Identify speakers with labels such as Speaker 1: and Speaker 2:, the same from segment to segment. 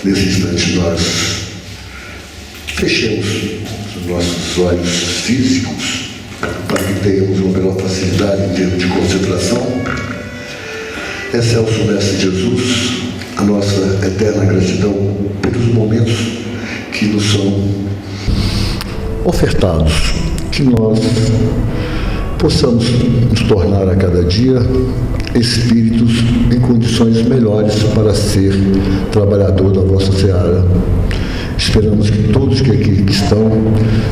Speaker 1: Nesse instante nós fechemos os nossos olhos físicos para que tenhamos uma melhor facilidade em termos de concentração. Excelso Mestre Jesus, a nossa eterna gratidão pelos momentos que nos são ofertados, que nós possamos nos tornar a cada dia espíritos em condições melhores para ser trabalhador da vossa seara. Esperamos que todos que aqui estão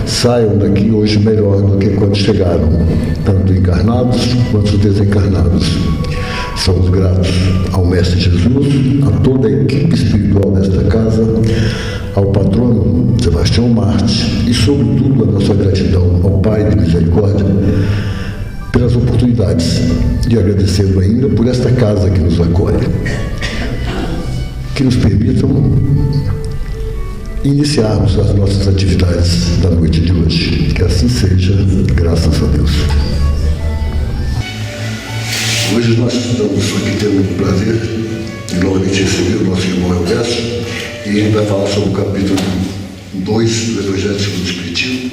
Speaker 1: saiam daqui hoje melhor do que quando chegaram, tanto encarnados quanto desencarnados. Somos gratos ao Mestre Jesus, a toda a equipe espiritual desta casa, ao patrono Sebastião Marte e, sobretudo, a nossa gratidão ao Pai de Misericórdia pelas oportunidades, e agradecendo ainda por esta casa que nos acolhe, que nos permitam iniciarmos as nossas atividades da noite de hoje. Que assim seja, graças a Deus. Hoje nós estamos aqui tendo o prazer de novamente receber o nosso irmão Elverso, e ele vai falar sobre o capítulo 2 do Evangelho segundo o Espiritismo.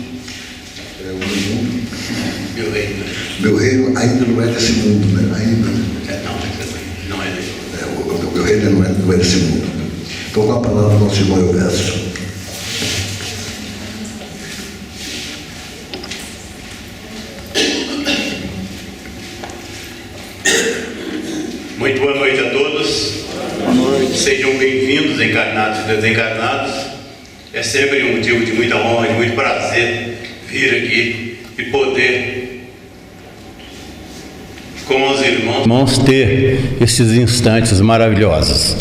Speaker 1: Meu reino ainda não é desse mundo, né? Ainda.
Speaker 2: Não é desse mundo.
Speaker 1: O meu reino não é desse mundo. Então, com a palavra do nosso irmão Elverso.
Speaker 2: Muito boa noite a todos. Boa noite. Sejam bem-vindos, encarnados e desencarnados. É sempre um motivo de muita honra, de muito prazer vir aqui e poder, com os irmãos, ter esses instantes maravilhosos.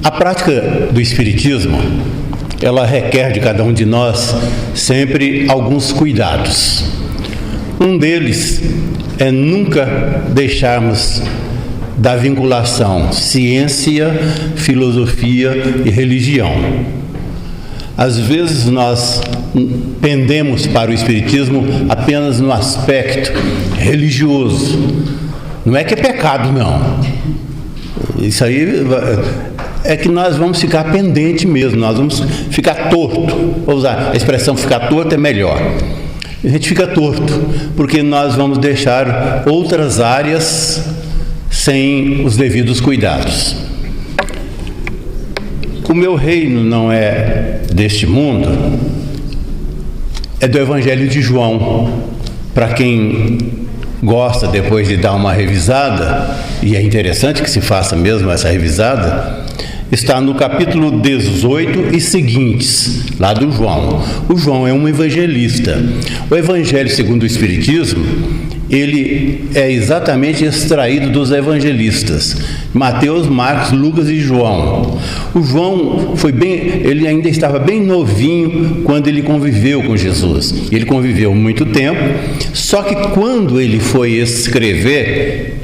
Speaker 2: A prática do Espiritismo, ela requer de cada um de nós sempre alguns cuidados. Um deles é nunca deixarmos da vinculação ciência, filosofia e religião. Às vezes nós pendemos para o Espiritismo apenas no aspecto religioso. Não é que é pecado, não. Isso aí é que nós vamos ficar pendente mesmo, nós vamos ficar torto. Vou usar a expressão ficar torto é melhor. A gente fica torto, porque nós vamos deixar outras áreas sem os devidos cuidados. O meu reino não é deste mundo, é do Evangelho de João. Para quem gosta depois de dar uma revisada, e é interessante que se faça mesmo essa revisada, está no capítulo 18 e seguintes, lá do João. O João é um evangelista. O Evangelho segundo o Espiritismo, ele é exatamente extraído dos evangelistas, Mateus, Marcos, Lucas e João. O João ele ainda estava bem novinho quando ele conviveu com Jesus. Ele conviveu muito tempo, só que quando ele foi escrever,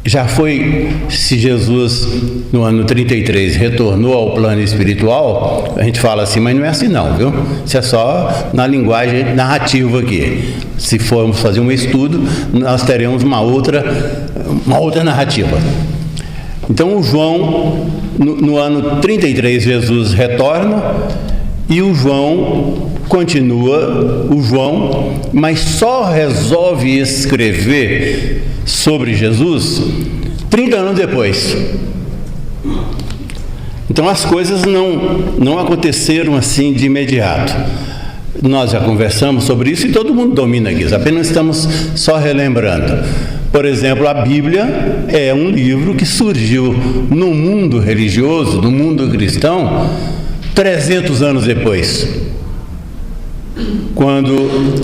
Speaker 2: já foi, se Jesus no ano 33 retornou ao plano espiritual, a gente fala assim, mas não é assim não, viu? Isso é só na linguagem narrativa aqui. Se formos fazer um estudo, nós teremos uma outra narrativa. Então o João, no ano 33 Jesus retorna, e o João continua, mas só resolve escrever sobre Jesus 30 anos depois. Então as coisas não aconteceram assim de imediato. Nós já conversamos sobre isso e todo mundo domina isso, apenas estamos só relembrando. Por exemplo, a Bíblia é um livro que surgiu no mundo religioso, no mundo cristão, 300 anos depois. Quando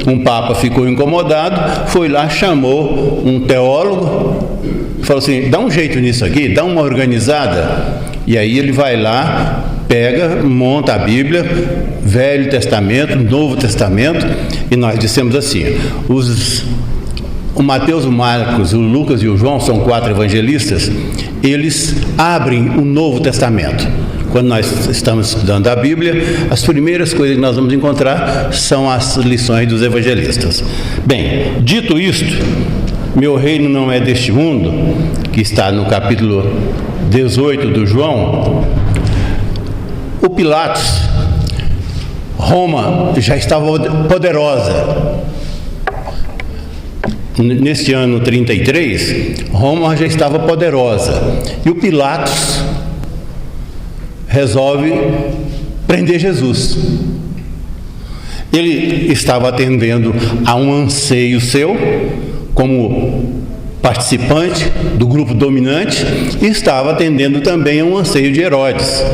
Speaker 2: um papa ficou incomodado, foi lá, chamou um teólogo, falou assim, dá um jeito nisso aqui, dá uma organizada. E aí ele vai lá, pega, monta a Bíblia, Velho Testamento, Novo Testamento, e nós dissemos assim, o Mateus, o Marcos, o Lucas e o João, são 4 evangelistas, eles abrem o Novo Testamento. Quando nós estamos estudando a Bíblia, as primeiras coisas que nós vamos encontrar são as lições dos evangelistas. Bem, dito isto, meu reino não é deste mundo, que está no capítulo 18 do João, o Pilatos, Roma já estava poderosa. Neste ano 33, Roma já estava poderosa. E o Pilatos resolve prender Jesus. Ele estava atendendo a um anseio seu, como participante do grupo dominante, e estava atendendo também a um anseio de Herodes.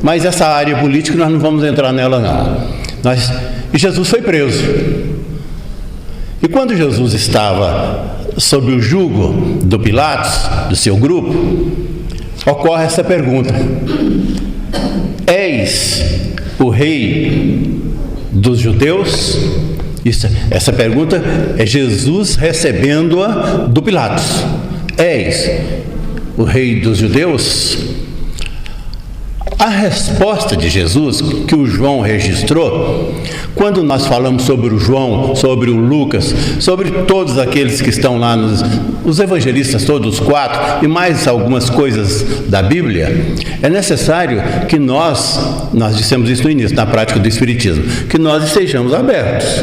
Speaker 2: Mas essa área política nós não vamos entrar nela não. E Jesus foi preso. E quando Jesus estava sob o jugo do Pilatos, do seu grupo, ocorre essa pergunta: és o rei dos judeus? Essa pergunta é Jesus recebendo-a do Pilatos. És o rei dos judeus? A resposta de Jesus, que o João registrou, quando nós falamos sobre o João, sobre o Lucas, sobre todos aqueles que estão lá, os evangelistas todos, os 4, e mais algumas coisas da Bíblia, é necessário que nós dissemos isso no início, na prática do Espiritismo, que nós estejamos abertos,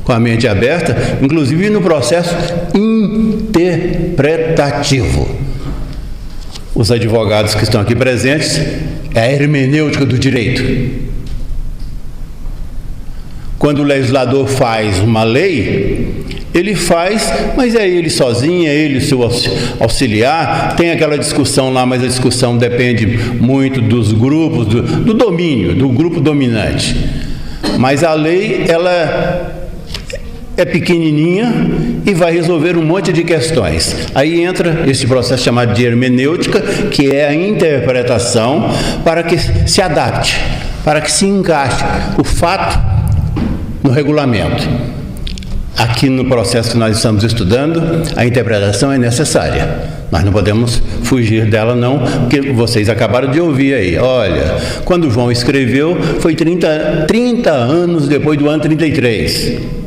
Speaker 2: com a mente aberta, inclusive no processo interpretativo. Os advogados que estão aqui presentes, é a hermenêutica do direito. Quando o legislador faz uma lei, ele faz, mas é ele sozinho, é ele o seu auxiliar. Tem aquela discussão lá, mas a discussão depende muito dos grupos, do domínio, do grupo dominante. Mas a lei, ela é pequenininha e vai resolver um monte de questões. Aí entra esse processo chamado de hermenêutica, que é a interpretação para que se adapte, para que se encaixe o fato no regulamento. Aqui no processo que nós estamos estudando, a interpretação é necessária. Nós não podemos fugir dela não, porque vocês acabaram de ouvir aí. Olha, quando João escreveu, foi 30 anos depois do ano 33.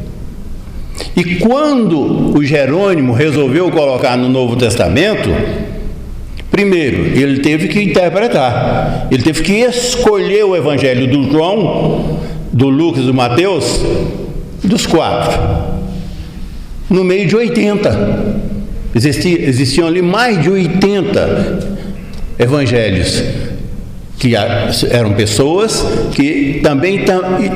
Speaker 2: E quando o Jerônimo resolveu colocar no Novo Testamento, primeiro, ele teve que interpretar, ele teve que escolher o evangelho do João, do Lucas e do Mateus, dos 4, no meio de 80. Existiam ali mais de 80 evangelhos, que eram pessoas que também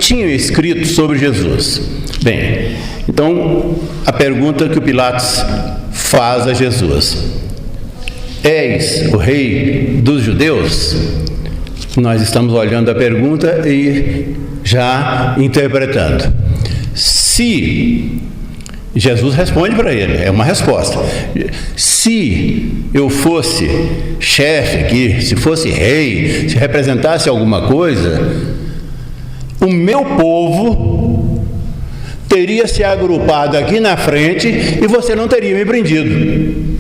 Speaker 2: tinham escrito sobre Jesus. Bem, então, a pergunta que o Pilatos faz a Jesus: és o rei dos judeus? Nós estamos olhando a pergunta e já interpretando. Se Jesus responde para ele, é uma resposta. Se eu fosse chefe aqui, se fosse rei, se representasse alguma coisa, o meu povo teria se agrupado aqui na frente e você não teria me prendido.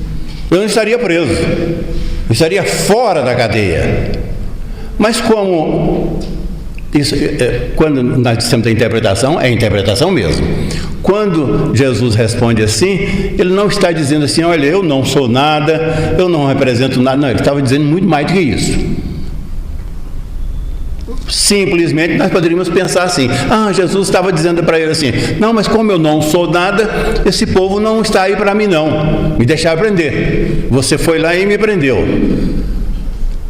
Speaker 2: Eu não estaria preso, eu estaria fora da cadeia. Mas como isso, quando nós dissemos a interpretação, é a interpretação mesmo. Quando Jesus responde assim, ele não está dizendo assim: olha, eu não sou nada, eu não represento nada. Não, ele estava dizendo muito mais do que isso. Simplesmente nós poderíamos pensar assim: Jesus estava dizendo para ele assim: não, mas como eu não sou nada, esse povo não está aí para mim não, me deixar prender, você foi lá e me prendeu.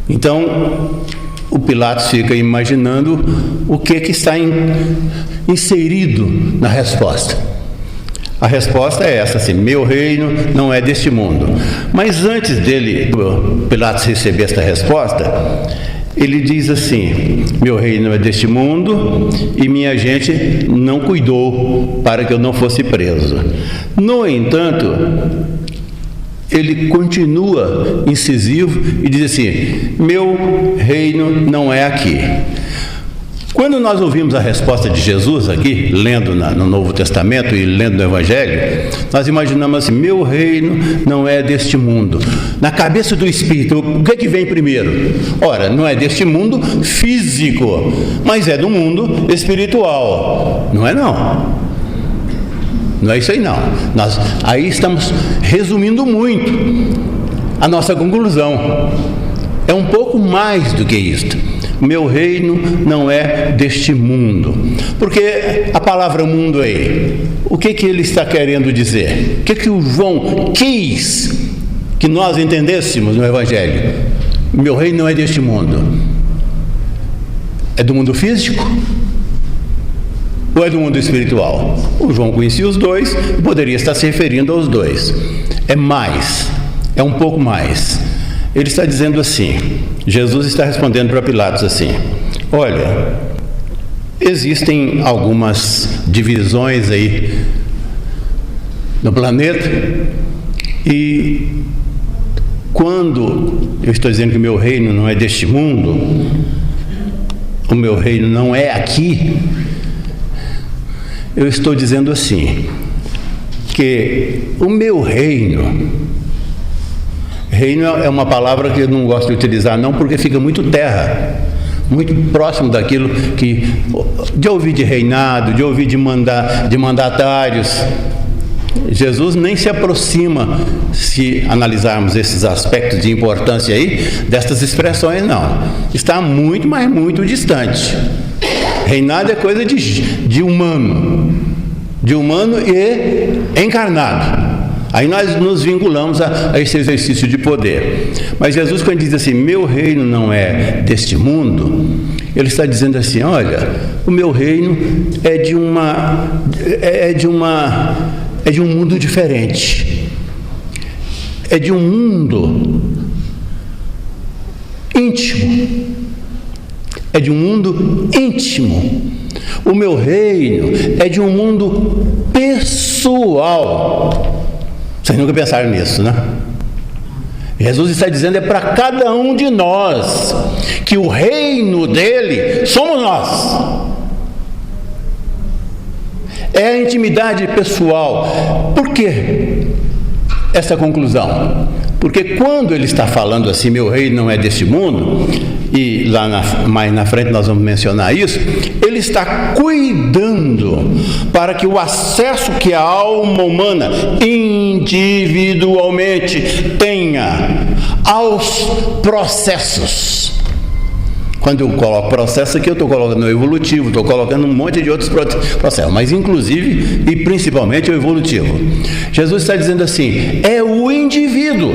Speaker 2: Então o Pilatos fica imaginando o que está inserido na resposta. A resposta é essa, assim: meu reino não é deste mundo. Mas antes Pilatos receber esta resposta, ele diz assim: meu reino é deste mundo e minha gente não cuidou para que eu não fosse preso. No entanto, ele continua incisivo e diz assim: meu reino não é aqui. Quando nós ouvimos a resposta de Jesus aqui, lendo no Novo Testamento e lendo no Evangelho, nós imaginamos assim: meu reino não é deste mundo. Na cabeça do Espírito, o que vem primeiro? Ora, não é deste mundo físico, mas é do mundo espiritual. Não é não. Não é isso aí não. Nós aí estamos resumindo muito a nossa conclusão. É um pouco mais do que isto. Meu reino não é deste mundo. Porque a palavra mundo aí, o que ele está querendo dizer? O que o João quis que nós entendêssemos no Evangelho? Meu reino não é deste mundo. É do mundo físico? Ou é do mundo espiritual? O João conhecia os dois e poderia estar se referindo aos dois. É mais, é um pouco mais. Ele está dizendo assim, Jesus está respondendo para Pilatos assim: olha, existem algumas divisões aí no planeta, e quando eu estou dizendo que o meu reino não é deste mundo, o meu reino não é aqui, eu estou dizendo assim, que o meu reino é uma palavra que eu não gosto de utilizar não, porque fica muito terra, muito próximo daquilo que, de ouvir de reinado, de ouvir de mandatários. Jesus nem se aproxima, se analisarmos esses aspectos de importância aí, destas expressões não. Está muito, mas muito distante. Reinado é coisa de humano e encarnado. Aí nós nos vinculamos a esse exercício de poder. Mas Jesus, quando diz assim, meu reino não é deste mundo, ele está dizendo assim, olha, o meu reino é de um mundo diferente. É de um mundo íntimo. É de um mundo íntimo. O meu reino é de um mundo pessoal. Vocês nunca pensaram nisso, né? Jesus está dizendo é para cada um de nós que o reino dele somos nós. É a intimidade pessoal. Por que essa conclusão? Porque quando ele está falando assim, meu reino não é deste mundo, e mais na frente nós vamos mencionar isso, ele está cuidando para que o acesso que a alma humana individualmente tenha aos processos. Quando eu coloco processo aqui, eu estou colocando o evolutivo, estou colocando um monte de outros processos, mas inclusive e principalmente o evolutivo. Jesus está dizendo assim, é o indivíduo.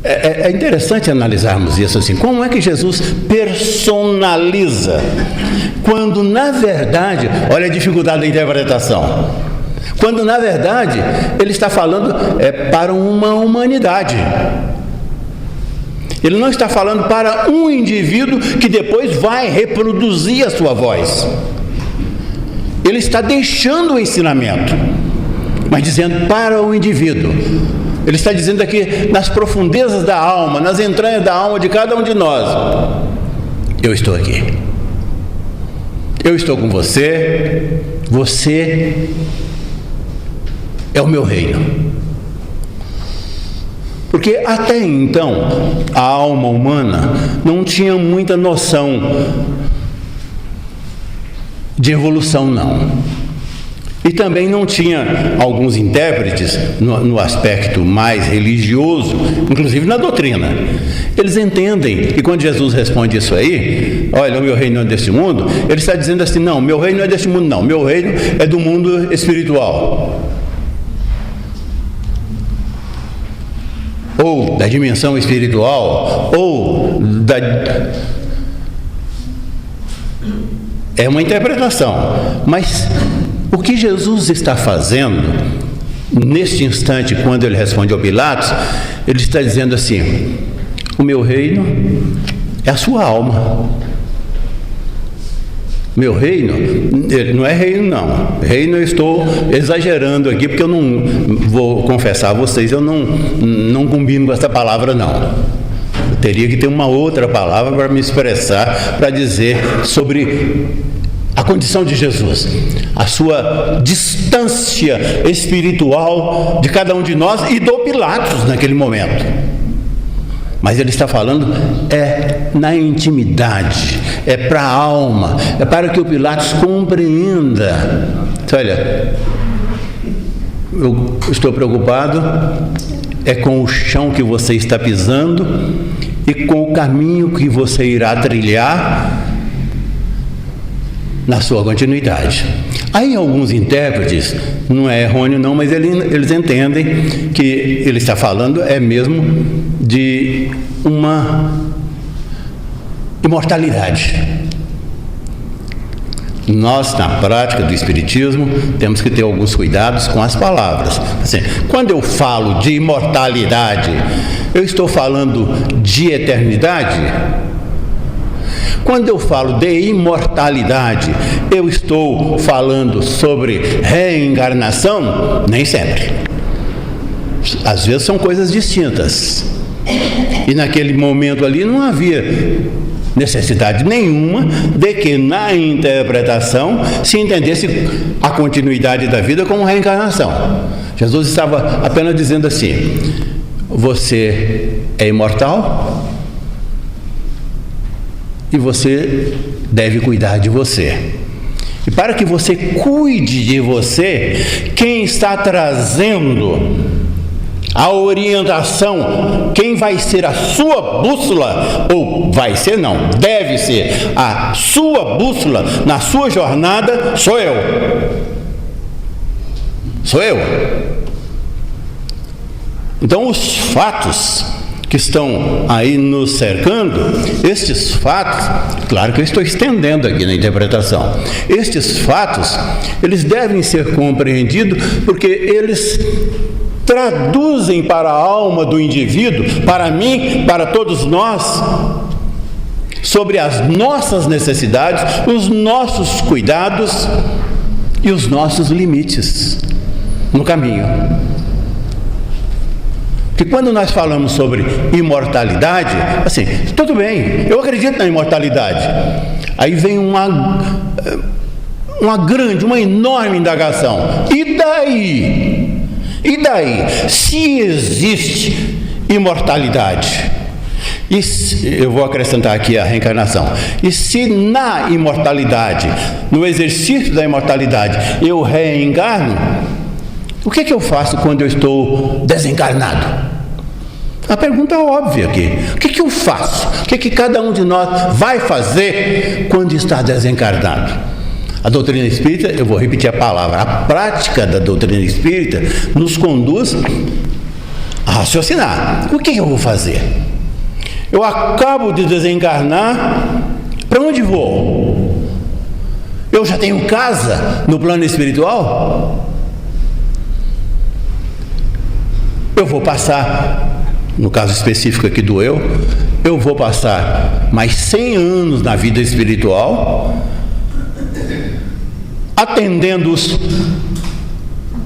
Speaker 2: É interessante analisarmos isso assim, como é que Jesus personaliza, quando na verdade, olha a dificuldade da interpretação, quando na verdade ele está falando para uma humanidade. Ele não está falando para um indivíduo que depois vai reproduzir a sua voz. Ele está deixando o ensinamento, mas dizendo para o indivíduo. Ele está dizendo aqui nas profundezas da alma, nas entranhas da alma de cada um de nós. Eu estou aqui. Eu estou com você. Você é o meu reino. Porque até então, a alma humana não tinha muita noção de evolução, não. E também não tinha alguns intérpretes, no aspecto mais religioso, inclusive na doutrina. Eles entendem que quando Jesus responde isso aí, olha, o meu reino não é deste mundo, ele está dizendo assim, não, meu reino não é deste mundo, não. Meu reino é do mundo espiritual. Ou da dimensão espiritual, ou da... É uma interpretação, mas o que Jesus está fazendo, neste instante, quando ele responde ao Pilatos, ele está dizendo assim, o meu reino é a sua alma. Meu reino, não é reino não, reino eu estou exagerando aqui, porque eu não, vou confessar a vocês, eu não combino com essa palavra não. Eu teria que ter uma outra palavra para me expressar, para dizer sobre a condição de Jesus, a sua distância espiritual de cada um de nós e do Pilatos naquele momento. Mas ele está falando na intimidade, para a alma, para que o Pilatos compreenda Olha, eu estou preocupado com o chão que você está pisando e com o caminho que você irá trilhar na sua continuidade. Aí alguns intérpretes, não é errôneo não, mas eles entendem que ele está falando mesmo de uma imortalidade. Nós, na prática do Espiritismo, temos que ter alguns cuidados com as palavras. Assim, quando eu falo de imortalidade, eu estou falando de eternidade? Quando eu falo de imortalidade, eu estou falando sobre reencarnação? Nem sempre. Às vezes são coisas distintas. E naquele momento ali não havia necessidade nenhuma de que na interpretação se entendesse a continuidade da vida como reencarnação. Jesus estava apenas dizendo assim: você é imortal e você deve cuidar de você. E para que você cuide de você, quem está trazendo a orientação, quem vai ser a sua bússola, ou vai ser não, deve ser a sua bússola na sua jornada, sou eu. Sou eu. Então os fatos que estão aí nos cercando, estes fatos, claro que eu estou estendendo aqui na interpretação, estes fatos, eles devem ser compreendidos porque eles traduzem para a alma do indivíduo, para mim, para todos nós, sobre as nossas necessidades, os nossos cuidados e os nossos limites no caminho. Porque quando nós falamos sobre imortalidade, assim, tudo bem, eu acredito na imortalidade. Aí vem uma enorme indagação. E daí? E daí? Se existe imortalidade, e eu vou acrescentar aqui a reencarnação, e se na imortalidade, no exercício da imortalidade, eu reencarno, o que eu faço quando eu estou desencarnado? A pergunta é óbvia aqui. O que eu faço? O que cada um de nós vai fazer quando está desencarnado? A doutrina espírita, eu vou repetir a palavra, a prática da doutrina espírita nos conduz a raciocinar. O que eu vou fazer? Eu acabo de desencarnar, para onde vou? Eu já tenho casa no plano espiritual? Eu vou passar, no caso específico aqui do eu vou passar mais 100 anos na vida espiritual, atendendo-os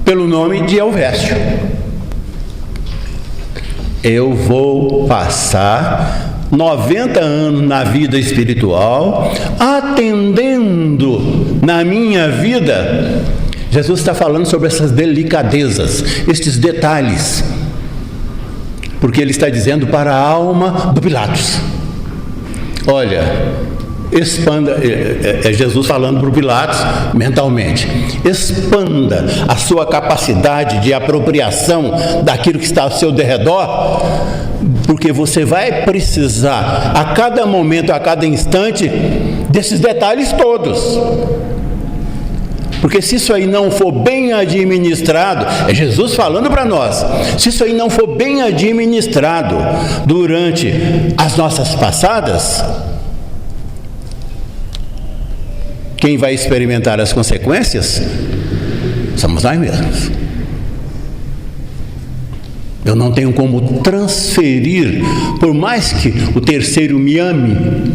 Speaker 2: pelo nome de Elvésio. Eu vou passar 90 anos na vida espiritual, atendendo na minha vida. Jesus está falando sobre essas delicadezas, estes detalhes, porque ele está dizendo para a alma do Pilatos: olha, expanda, é Jesus falando para o Pilatos mentalmente, expanda a sua capacidade de apropriação daquilo que está ao seu derredor, porque você vai precisar a cada momento, a cada instante, desses detalhes todos. Porque se isso aí não for bem administrado, é Jesus falando para nós, se isso aí não for bem administrado durante as nossas passadas, quem vai experimentar as consequências somos nós mesmos. Eu não tenho como transferir, por mais que o terceiro me ame,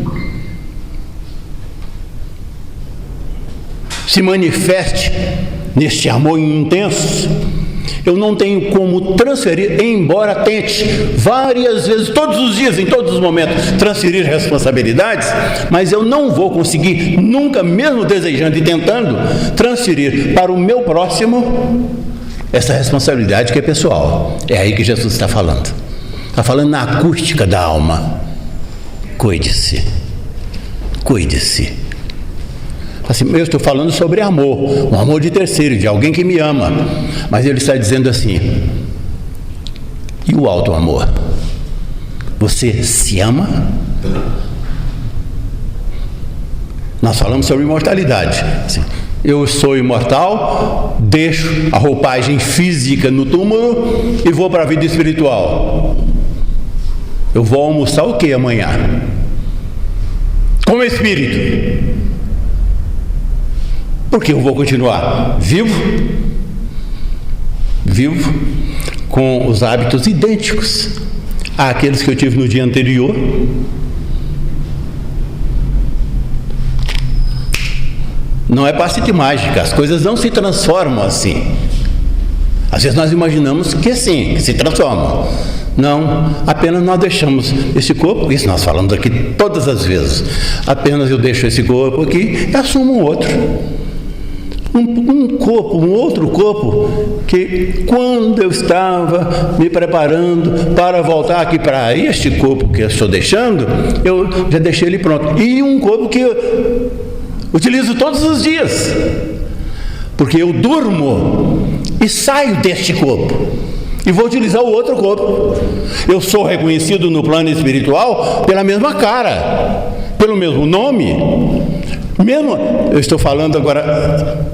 Speaker 2: se manifeste neste amor intenso, eu não tenho como transferir, embora tente várias vezes, todos os dias, em todos os momentos, transferir responsabilidades, mas eu não vou conseguir, nunca, mesmo desejando e tentando, transferir para o meu próximo essa responsabilidade que é pessoal. É aí que Jesus está falando. Está falando na acústica da alma. Cuide-se. Cuide-se. Assim, eu estou falando sobre amor, um amor de terceiro, de alguém que me ama. Mas ele está dizendo assim: e o alto amor? Você se ama? Nós falamos sobre imortalidade. Assim, eu sou imortal, deixo a roupagem física no túmulo e vou para a vida espiritual. Eu vou almoçar o que amanhã? Como espírito. Porque eu vou continuar vivo, com os hábitos idênticos àqueles que eu tive no dia anterior. Não é passe de mágica, as coisas não se transformam assim. Às vezes nós imaginamos que sim, que se transformam. Não, apenas nós deixamos esse corpo, isso nós falamos aqui todas as vezes. Apenas eu deixo esse corpo aqui e assumo um outro. Um outro corpo, que quando eu estava me preparando para voltar aqui para este corpo que eu estou deixando, eu já deixei ele pronto. E um corpo que eu utilizo todos os dias, porque eu durmo e saio deste corpo e vou utilizar o outro corpo. Eu sou reconhecido no plano espiritual pela mesma cara, pelo mesmo nome. Mesmo, eu estou falando agora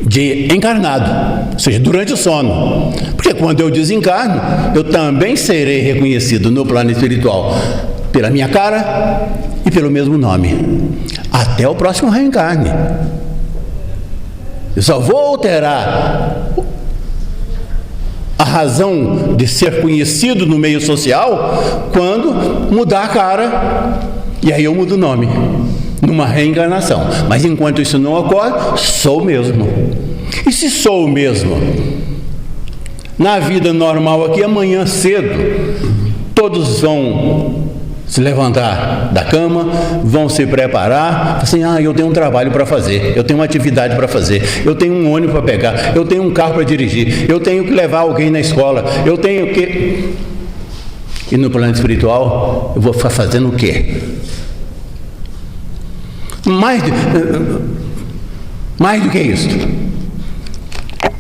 Speaker 2: de encarnado, ou seja, durante o sono. Porque quando eu desencarno, eu também serei reconhecido no plano espiritual pela minha cara e pelo mesmo nome, até o próximo reencarne. Eu só vou alterar a razão de ser conhecido no meio social quando mudar a cara, e aí eu mudo o nome, numa reencarnação. Mas enquanto isso não ocorre, sou o mesmo. E se sou o mesmo, na vida normal aqui, amanhã cedo, todos vão se levantar da cama, vão se preparar, assim, eu tenho um trabalho para fazer, eu tenho uma atividade para fazer, eu tenho um ônibus para pegar, eu tenho um carro para dirigir, eu tenho que levar alguém na escola, eu tenho que... E no plano espiritual, eu vou ficar fazendo o quê? Mais do que isso,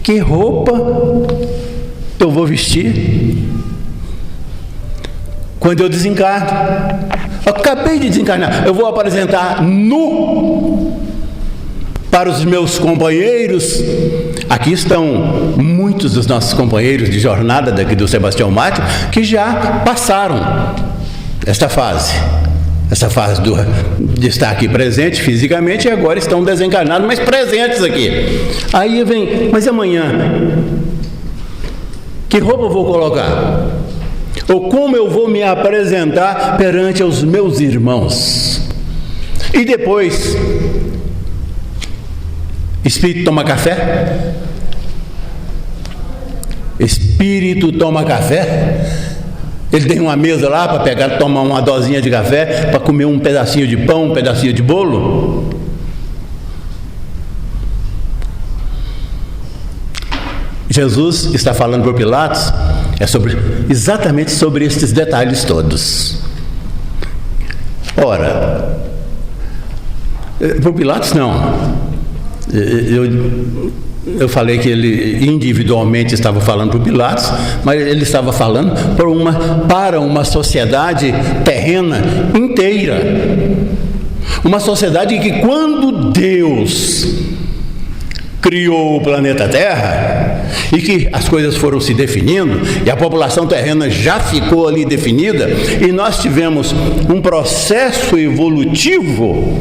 Speaker 2: que roupa eu vou vestir quando eu desencarno? Eu acabei de desencarnar, eu vou apresentar nu para os meus companheiros. Aqui estão muitos dos nossos companheiros de jornada daqui do Sebastião Mártir que já passaram esta fase de estar aqui presente fisicamente, e agora estão desencarnados, mas presentes aqui. Aí vem, mas amanhã, que roupa eu vou colocar? Ou como eu vou me apresentar perante os meus irmãos? E depois, espírito toma café? Espírito toma café? Ele tem uma mesa lá para pegar, tomar uma dosinha de café, para comer um pedacinho de pão, um pedacinho de bolo? Jesus está falando para Pilatos exatamente sobre estes detalhes todos. Ora, para Pilatos não. Eu falei que ele individualmente estava falando para Pilatos, mas ele estava falando para uma sociedade terrena inteira. Uma sociedade que, quando Deus criou o planeta Terra e que as coisas foram se definindo e a população terrena já ficou ali definida, e nós tivemos um processo evolutivo,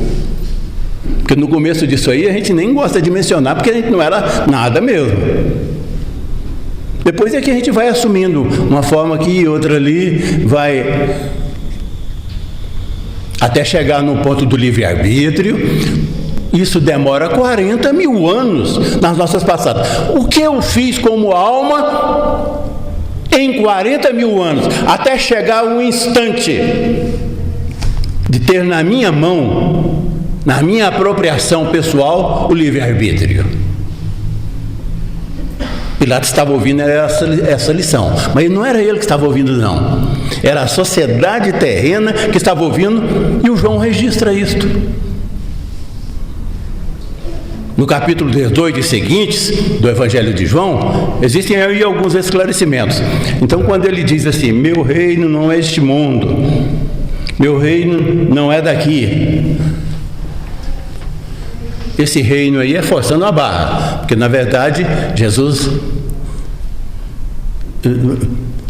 Speaker 2: porque no começo disso aí a gente nem gosta de mencionar, porque a gente não era nada mesmo. Depois é que a gente vai assumindo uma forma aqui e outra ali, vai até chegar no ponto do livre-arbítrio. Isso demora 40 mil anos nas nossas passadas. O que eu fiz como alma em 40 mil anos, até chegar um instante de ter na minha mão, na minha apropriação pessoal, o livre-arbítrio. Pilatos estava ouvindo essa lição, mas não era ele que estava ouvindo, não. Era a sociedade terrena que estava ouvindo, e o João registra isto. no capítulo 18 e seguintes do Evangelho de João, existem aí alguns esclarecimentos. Então, quando ele diz assim: meu reino não é este mundo, meu reino não é daqui, esse reino aí é forçando a barra, porque na verdade Jesus,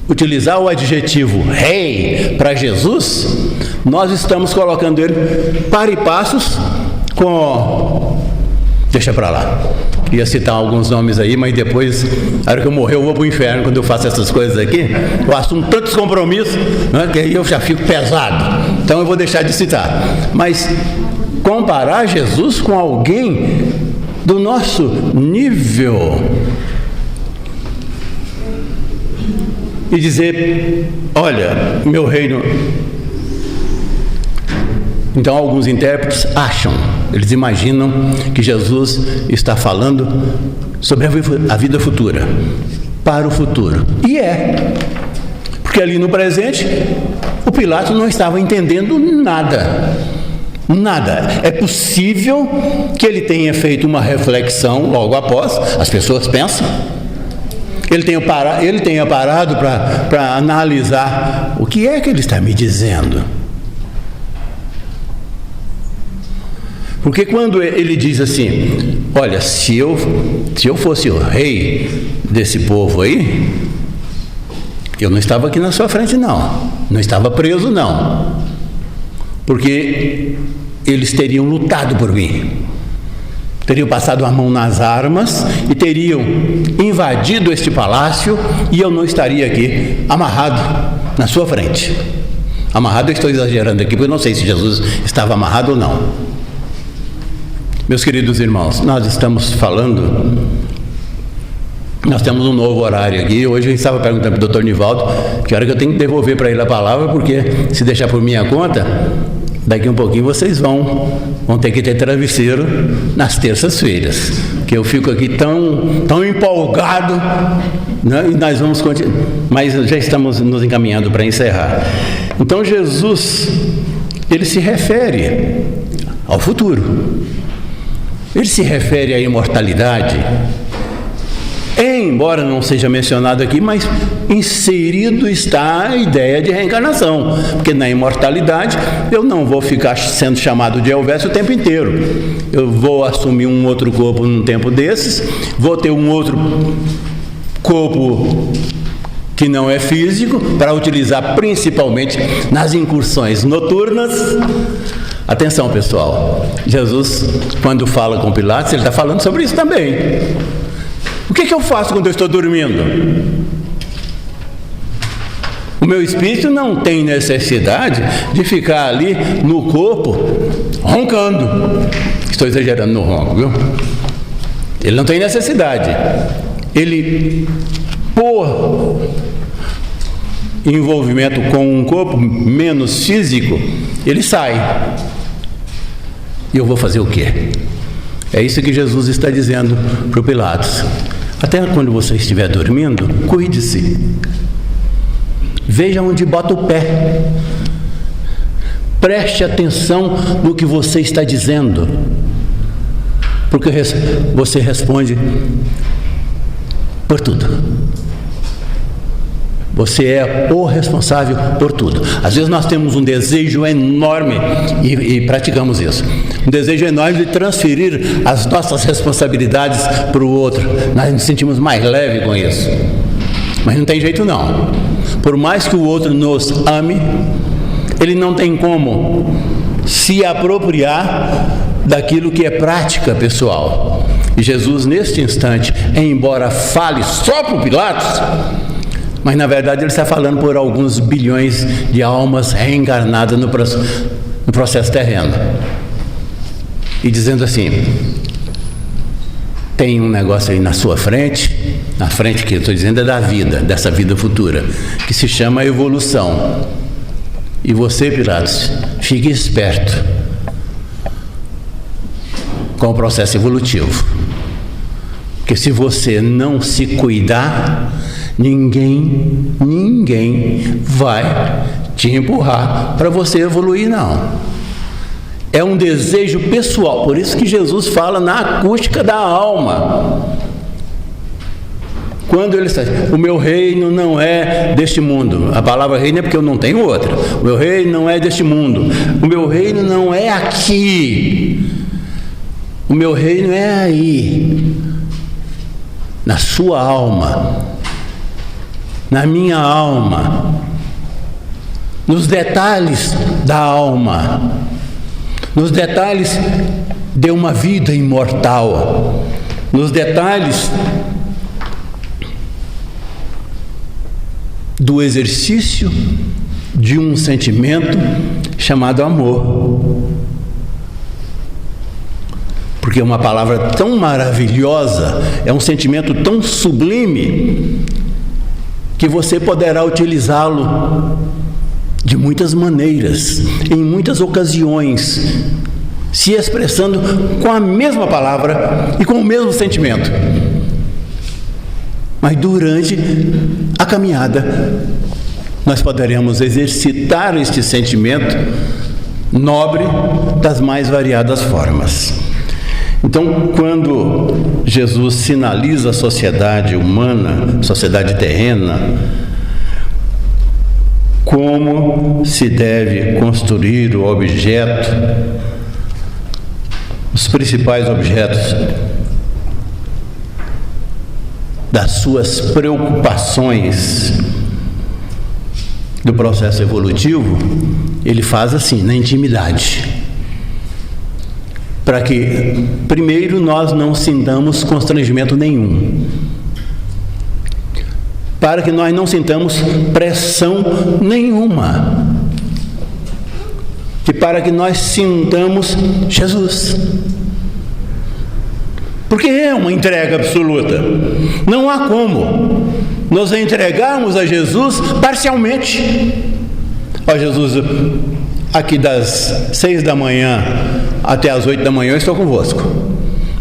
Speaker 2: utilizar o adjetivo rei para Jesus, nós estamos colocando ele para e passos com... Deixa para lá. Ia citar alguns nomes aí, mas depois, na hora que eu morrer, eu vou para o inferno quando eu faço essas coisas aqui. Eu assumo tantos compromissos, né, que aí eu já fico pesado. Então eu vou deixar de citar. Mas comparar Jesus com alguém do nosso nível e dizer: olha, meu reino... Então alguns intérpretes acham, eles imaginam que Jesus está falando sobre a vida futura, para o futuro. E é, porque ali no presente o Pilatos não estava entendendo nada. Nada. É possível que ele tenha feito uma reflexão logo após, as pessoas pensam, ele tenha parado para analisar o que é que ele está me dizendo. Porque quando ele diz assim: olha, se eu fosse o rei desse povo aí, eu não estava aqui na sua frente não estava preso não, porque eles teriam lutado por mim, teriam passado a mão nas armas e teriam invadido este palácio, e eu não estaria aqui amarrado na sua frente. Amarrado, eu estou exagerando aqui, porque eu não sei se Jesus estava amarrado ou não. Meus queridos irmãos, nós estamos falando, nós temos um novo horário aqui. Hoje eu estava perguntando para o Dr. Nivaldo que hora que eu tenho que devolver para ele a palavra, porque se deixar por minha conta, daqui um pouquinho vocês vão ter que ter travesseiro nas terças-feiras, que eu fico aqui tão empolgado, né? E nós vamos continuar, mas já estamos nos encaminhando para encerrar. Então Jesus, ele se refere ao futuro. Ele se refere à imortalidade, embora não seja mencionado aqui, mas inserido está a ideia de reencarnação, porque na imortalidade eu não vou ficar sendo chamado de Elvésio o tempo inteiro. Eu vou assumir um outro corpo num tempo desses, vou ter um outro corpo que não é físico, para utilizar principalmente nas incursões noturnas. Atenção, pessoal, Jesus, quando fala com Pilatos, ele está falando sobre isso também. O que eu faço quando eu estou dormindo? O meu espírito não tem necessidade de ficar ali no corpo roncando. Estou exagerando no ronco, viu? Ele não tem necessidade. Ele, por envolvimento com um corpo menos físico, ele sai. E eu vou fazer o quê? É isso que Jesus está dizendo para o Pilatos. Até quando você estiver dormindo, cuide-se. Veja onde bota o pé. Preste atenção no que você está dizendo. Porque você responde por tudo. Você é o responsável por tudo. Às vezes nós temos um desejo enorme, e praticamos isso, um desejo enorme de transferir as nossas responsabilidades para o outro. Nós nos sentimos mais leve com isso. Mas não tem jeito não. Por mais que o outro nos ame, ele não tem como se apropriar daquilo que é prática pessoal. E Jesus, neste instante, embora fale só para o Pilatos, mas na verdade ele está falando por alguns bilhões de almas reencarnadas no processo terreno. E dizendo assim: tem um negócio aí na sua frente, na frente que eu estou dizendo é da vida, dessa vida futura, que se chama evolução. E você, Pilatos, fique esperto com o processo evolutivo. Porque se você não se cuidar, ninguém vai te empurrar para você evoluir, não. É um desejo pessoal. Por isso que Jesus fala na acústica da alma. Quando ele está, o meu reino não é deste mundo. A palavra reino é porque eu não tenho outra. O meu reino não é deste mundo. O meu reino não é aqui. O meu reino é aí. Na sua alma. Na minha alma. Nos detalhes da alma. Nos detalhes de uma vida imortal. Nos detalhes do exercício de um sentimento chamado amor. Porque é uma palavra tão maravilhosa, é um sentimento tão sublime, que você poderá utilizá-lo de muitas maneiras, em muitas ocasiões, se expressando com a mesma palavra e com o mesmo sentimento. Mas durante a caminhada, nós poderemos exercitar este sentimento nobre das mais variadas formas. Então, quando Jesus sinaliza a sociedade humana, a sociedade terrena, como se deve construir o objeto, os principais objetos das suas preocupações do processo evolutivo, ele faz assim, na intimidade, para que primeiro nós não sintamos constrangimento nenhum, para que nós não sintamos pressão nenhuma, e para que nós sintamos Jesus. Porque é uma entrega absoluta. Não há como nos entregarmos a Jesus parcialmente. Ó Jesus, aqui das 6 da manhã até as 8 da manhã eu estou convosco.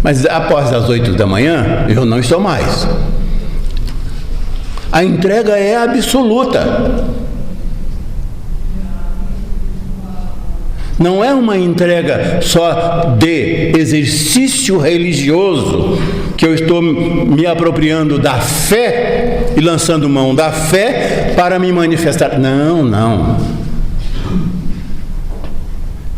Speaker 2: Mas após as 8 da manhã eu não estou mais. A entrega é absoluta. Não é uma entrega só de exercício religioso, que eu estou me apropriando da fé e lançando mão da fé para me manifestar. Não, não.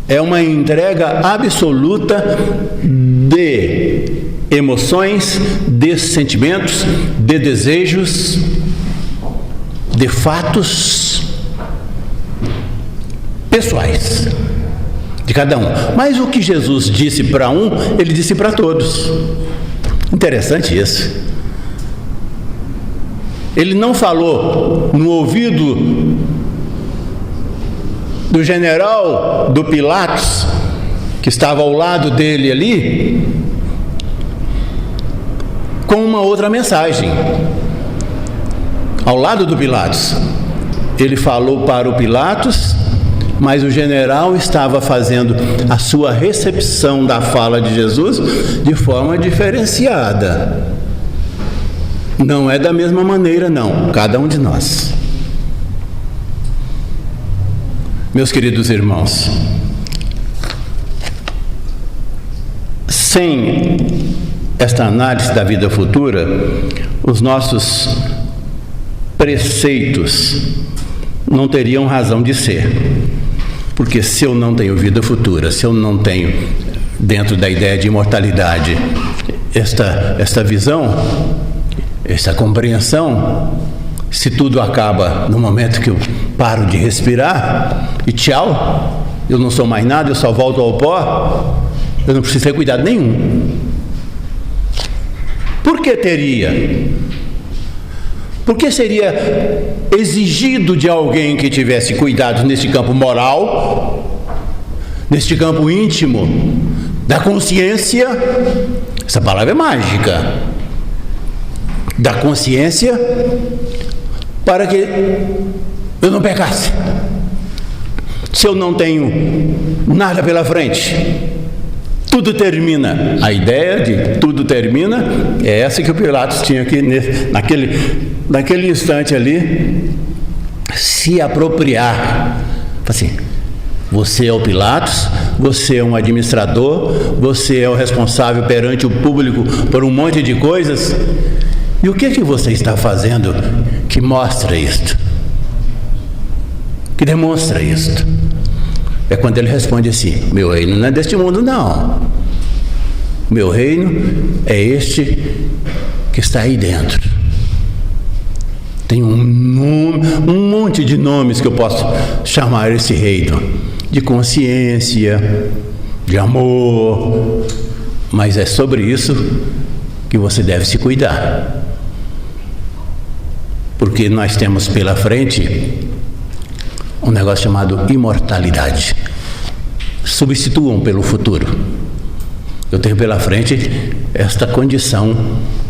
Speaker 2: É uma entrega absoluta de emoções, de sentimentos, de desejos, de fatos pessoais de cada um. Mas o que Jesus disse para um, ele disse para todos. Interessante isso. Ele não falou no ouvido do general do Pilatos, que estava ao lado dele ali, com uma outra mensagem. Ao lado do Pilatos, ele falou para o Pilatos, mas o general estava fazendo a sua recepção da fala de Jesus de forma diferenciada. Não é da mesma maneira, não, cada um de nós. Meus queridos irmãos, sem esta análise da vida futura, os nossos preceitos não teriam razão de ser. Porque se eu não tenho vida futura, se eu não tenho, dentro da ideia de imortalidade, esta visão, esta compreensão, se tudo acaba no momento que eu paro de respirar e tchau, eu não sou mais nada, eu só volto ao pó, eu não preciso ter cuidado nenhum. Por que teria? Por que seria exigido de alguém que tivesse cuidados neste campo moral, neste campo íntimo, da consciência? Essa palavra é mágica. Da consciência, para que eu não pecasse. Se eu não tenho nada pela frente, tudo termina. A ideia de tudo termina é essa que o Pilatos tinha aqui naquele instante ali, se apropriar. Assim, Você é o Pilatos, você é um administrador, você é o responsável perante o público por um monte de coisas. E o que você está fazendo que mostra isto? Que demonstra isto? É quando ele responde assim: meu reino não é deste mundo, não. Meu reino é este que está aí dentro. Tem um monte de nomes que eu posso chamar esse reino: de consciência, de amor, mas é sobre isso que você deve se cuidar, porque nós temos pela frente um negócio chamado imortalidade. Substituam pelo futuro. Eu tenho pela frente esta condição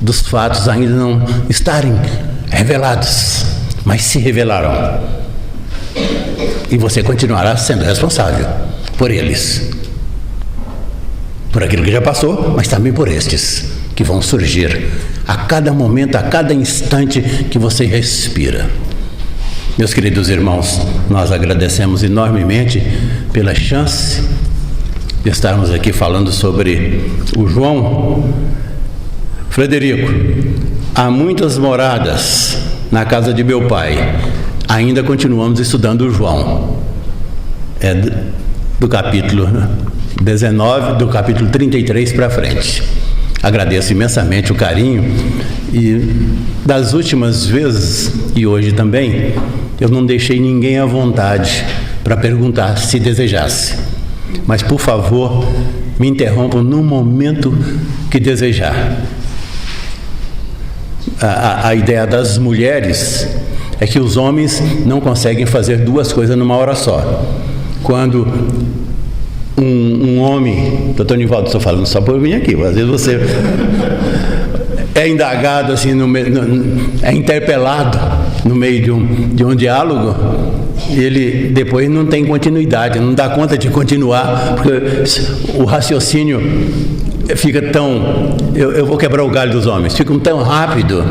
Speaker 2: dos fatos ainda não estarem revelados, mas se revelarão. E você continuará sendo responsável por eles, por aquilo que já passou, mas também por estes que vão surgir a cada momento, a cada instante que você respira. Meus queridos irmãos, nós agradecemos enormemente pela chance de estarmos aqui falando sobre o João. Frederico, há muitas moradas na casa de meu pai. Ainda continuamos estudando o João. É do capítulo 19, do capítulo 33 para frente. Agradeço imensamente o carinho, e das últimas vezes, e hoje também, eu não deixei ninguém à vontade para perguntar se desejasse. Mas, por favor, me interrompam no momento que desejar. A ideia das mulheres é que os homens não conseguem fazer duas coisas numa hora só. Quando um homem, doutor Nivaldo, estou falando só por mim aqui, às vezes você é indagado assim, é interpelado no meio de um diálogo, e ele depois não tem continuidade, não dá conta de continuar, porque o raciocínio fica tão... Eu vou quebrar o galho dos homens. Ficam tão rápido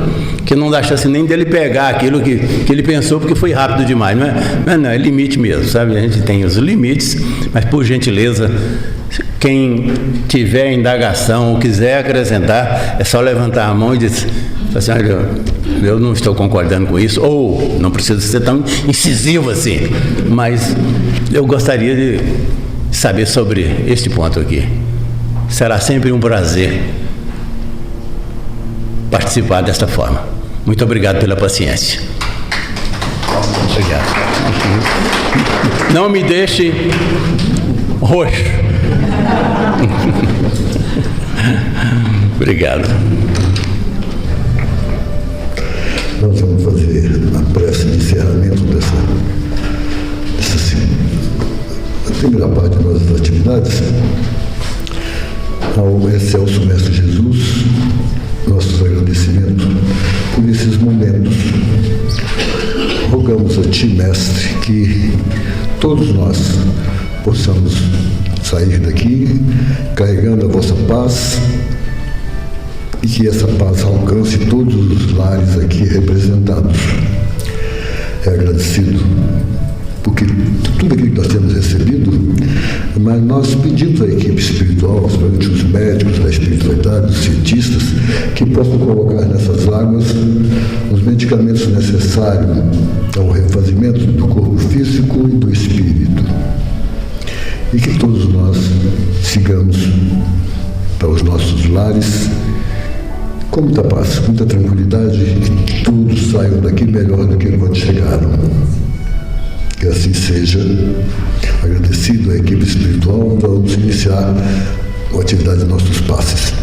Speaker 2: que não dá chance nem dele pegar aquilo que ele pensou, porque foi rápido demais. Não, é limite mesmo, sabe? A gente tem os limites, mas por gentileza, quem tiver indagação ou quiser acrescentar, é só levantar a mão e dizer assim: eu não estou concordando com isso, ou não precisa ser tão incisivo assim, mas eu gostaria de saber sobre este ponto aqui. Será sempre um prazer participar desta forma. Muito obrigado pela paciência. Obrigado. Não me deixe roxo. Obrigado.
Speaker 1: Nós vamos fazer a prece de encerramento dessa primeira parte das nossas atividades. Ao excelso Mestre Jesus, nossos agradecimentos por esses momentos. Rogamos a Ti, Mestre, que todos nós possamos sair daqui carregando a vossa paz, e que essa paz alcance todos os lares aqui representados. É agradecido porque tudo aquilo que nós temos recebido, mas nós pedimos à equipe espiritual, principalmente os médicos da espiritualidade, os cientistas, que possam colocar nessas águas os medicamentos necessários ao refazimento do corpo físico e do espírito. E que todos nós sigamos para os nossos lares com muita paz, muita tranquilidade, e que todos saiam daqui melhor do que quando chegaram. Que assim seja. Agradecido à equipe espiritual, vamos iniciar a atividade de nossos passes.